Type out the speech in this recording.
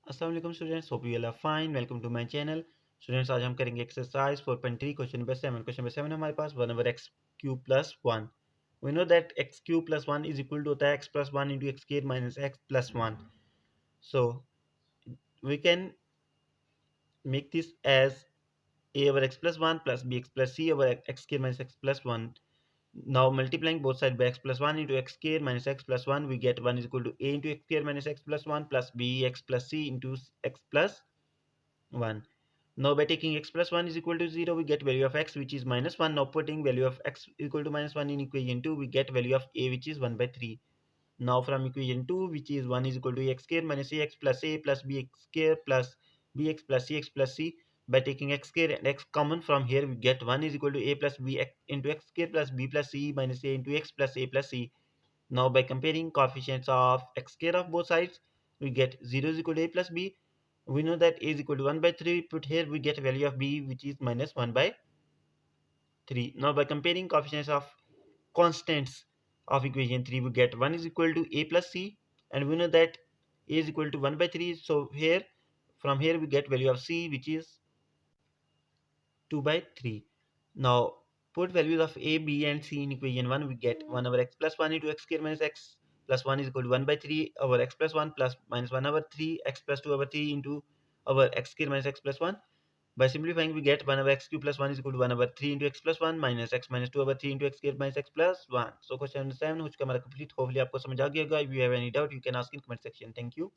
अस्सलाम वालेकुम students, hope you all are fine. Welcome to my channel. Students, आज हम करेंगे exercise 4.3 question number 7। Question number 7 हमारे पास 1 over x cube plus 1। We know that x cube plus 1 is equal to होता है x plus 1 into x square minus x plus 1। So we can make this as a over x plus 1 plus bx plus c over x square minus x plus 1. Now multiplying both sides by x plus 1 into x square minus x plus 1, we get 1 is equal to a into x square minus x plus 1 plus bx plus c into x plus 1. Now by taking x plus 1 is equal to 0, we get value of x which is minus 1. Now putting value of x equal to minus 1 in equation 2, we get value of a which is 1 by 3. Now from equation 2, which is 1 is equal to x square minus ax plus a plus bx square plus bx plus cx plus c. By taking x square and x common from here, we get 1 is equal to a plus b into x square plus b plus c minus a into x plus a plus c. Now by comparing coefficients of x square of both sides, we get 0 is equal to a plus b. We know that a is equal to 1 by 3. Put here, we get value of b which is minus 1 by 3. Now by comparing coefficients of constants of equation 3, we get 1 is equal to a plus c, and we know that a is equal to 1 by 3. So here, from here we get value of c which is 2 by 3. Now put values of a, b and c in equation 1, we get 1 over x plus 1 into x square minus x plus 1 is equal to 1 by 3 over x plus 1 plus minus 1 over 3 x plus 2 over 3 into over x square minus x plus 1. By simplifying, we get 1 over x cube plus 1 is equal to 1 over 3 into x plus 1 minus x minus 2 over 3 into x square minus x plus 1. So question 7 हो चुका हमारा complete. Hopefully आपको समझ आ गया होगा. If you have any doubt, you can ask in comment section. Thank you.